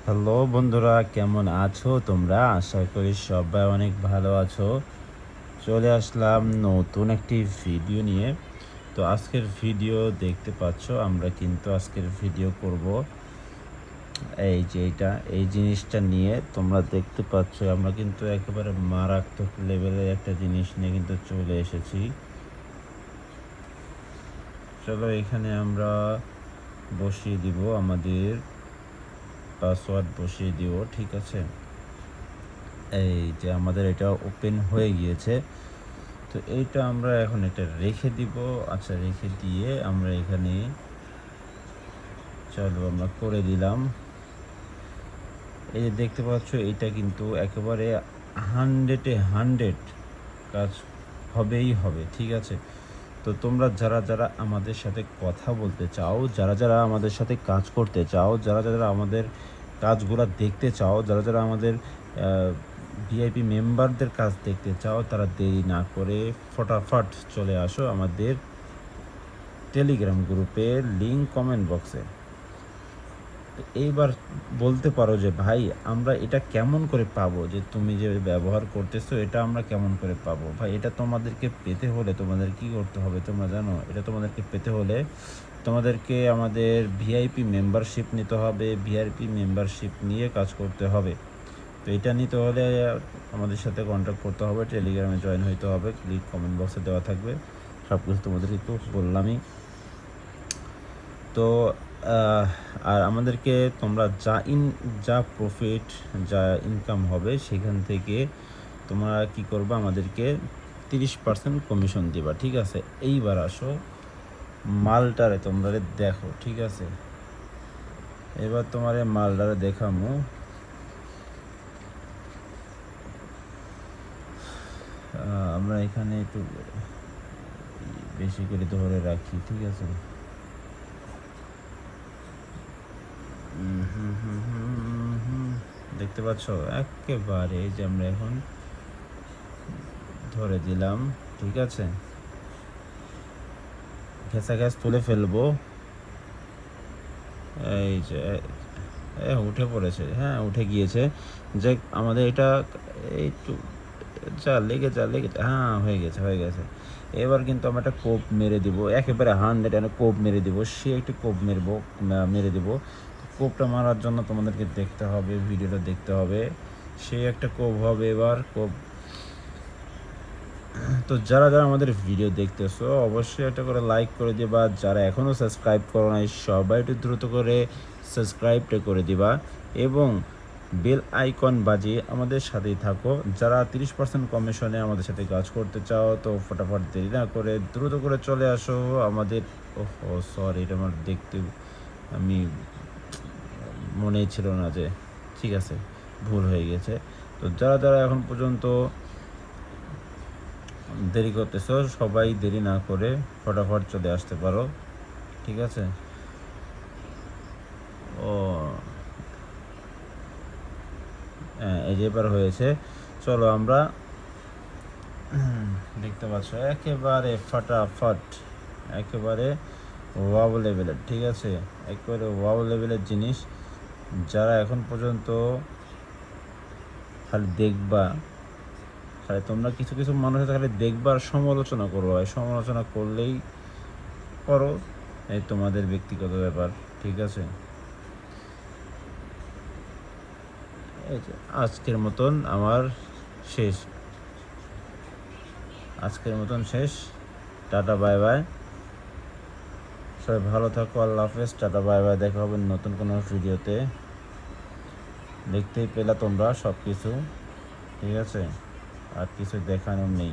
Hello বন্ধুরা, কেমন আছো তোমরা? আশা করি সবাই অনেক ভালো আছো। চলে আসলাম নতুন একটি ভিডিও নিয়ে। তো আজকের ভিডিও দেখতে পাচ্ছ, আমরা কিন্তু আজকের ভিডিও করব এই যে এই জিনিসটা নিয়ে। তোমরা দেখতে পাচ্ছ আমরা কিন্তু একেবারে মারাত্মক লেভেলের একটা জিনিস নিয়ে কিন্তু চলে এসেছি। চলো এখানে আমরা বসিয়ে দিব আমাদের পাসওয়ার্ড বসিয়ে দিব, ঠিক আছে? এই যে আমাদের এটা ওপেন হয়ে গিয়েছে। তো এইটা আমরা এখন এটা রেখে দিব। আচ্ছা, রেখে দিয়ে আমরা এখানে চলো আমরা করে দিলাম। এই যে দেখতে পাচ্ছ, এটা কিন্তু একেবারে 100 কাজ হবেই হবে, ঠিক আছে? তো তোমরা যারা যারা আমাদের সাথে কথা বলতে চাও, যারা যারা আমাদের সাথে কাজ করতে চাও, যারা যারা আমাদের কাজগুলো দেখতে চাও, যারা যারা আমাদের ভিআইপি মেম্বারদের কাজ দেখতে চাও, তারা দেরি না করে ফটাফট চলে আসো আমাদের টেলিগ্রাম গ্রুপে, লিঙ্ক কমেন্ট বক্সে। এইবার বলতে পারো যে ভাই, আমরা এটা কেমন করে পাবো? যে তুমি যে ব্যবহার করতেছো এটা আমরা কেমন করে পাবো? ভাই, এটা তোমাদেরকে পেতে হলে তোমাদের কি করতে হবে তোমরা জানো? এটা তোমাদেরকে পেতে হলে তোমাদেরকে আমাদের ভিআইপি মেম্বারশিপ নিতে হবে। ভিআইপি মেম্বারশিপ নিয়ে কাজ করতে হবে। তো এটা নিতে হলে আমাদের সাথে কন্ট্যাক্ট করতে হবে, টেলিগ্রামে জয়েন হইতে হবে। ক্লিক কমেন্ট বক্সে দেওয়া থাকবে, সব কিছু তোমাদেরকে তো বললামই। তো আর আমাদেরকে তোমরা যা প্রফিট, যা ইনকাম হবে সেখান থেকে তোমরা কি করবে, আমাদেরকে 30% কমিশন দিবা, ঠিক আছে? এইবার আসো মালটারে তোমরা দেখো, ঠিক আছে? এবার তোমার মালটারে দেখামু। আমরা এখানে একটু বেশি করে ধরে রাখি, ঠিক আছে? দেখতে পাচ্ছ একেবারে যে আমরা এখন ধরে দিলাম, ঠিক আছে? ঘেঁষা ঘ্যাস তুলে ফেলবো। এই যে উঠে পড়েছে, হ্যাঁ উঠে গিয়েছে। যে আমাদের এটা একটু লেগে যা, হ্যাঁ হয়ে গেছে। এবার কিন্তু আমরা একটা কোপ মেরে দিব, একেবারে 100 কোপ মেরে দিব। সে একটি কোপ মেরে দিব। কোপটা মারার জন্য তোমাদেরকে দেখতে হবে, ভিডিওটা দেখতে হবে। সে একটা কোপ হবে এবার কোপ। তো যারা যারা আমাদের ভিডিও দেখতেছো অবশ্যই একটা করে লাইক করে দিবা। যারা এখনও সাবস্ক্রাইব করো নাই সবাই একটু দ্রুত করে সাবস্ক্রাইবটা করে দিবা এবং বেল আইকন বাজিয়ে আমাদের সাথেই থাকো। যারা 30% কমিশনে আমাদের সাথে কাজ করতে চাও তো ফটাফট দেরি না করে দ্রুত করে চলে আসো আমাদের। ও সরি, এটা আমার দেখতে আমি মনেই ছিল না যে, ঠিক আছে, ভুল হয়ে গেছে। তো যারা যারা এখন পর্যন্ত দেরি করতেছো সবাই দেরি না করে ফটাফট চলে আসতে পারো, ঠিক আছে? ও হ্যাঁ, এই যে এবার হয়েছে। চলো আমরা দেখতে পাচ্ছ একেবারে ফটাফট, একেবারে ওয়াও লেভেলের, ঠিক আছে? একেবারে ওয়াও লেভেলের জিনিস। যারা এখন পর্যন্ত খালি দেখবা, খালি তোমরা কিছু কিছু মানুষ খালি দেখবার সমালোচনা করবো, সমালোচনা করলেই করো, এই তোমাদের ব্যক্তিগত ব্যাপার, ঠিক আছে? এই যে আজকের মতন আমার শেষ, টাটা বাই বাই। সবাই ভালো থাকো, আল্লাহ হাফেজ, টাটা বাই বাই। দেখা হবে নতুন কোনো ভিডিওতে। দেখতেই পেলা তোমরা সব কিছু, ঠিক আছে? আর কিছু দেখানোর নেই।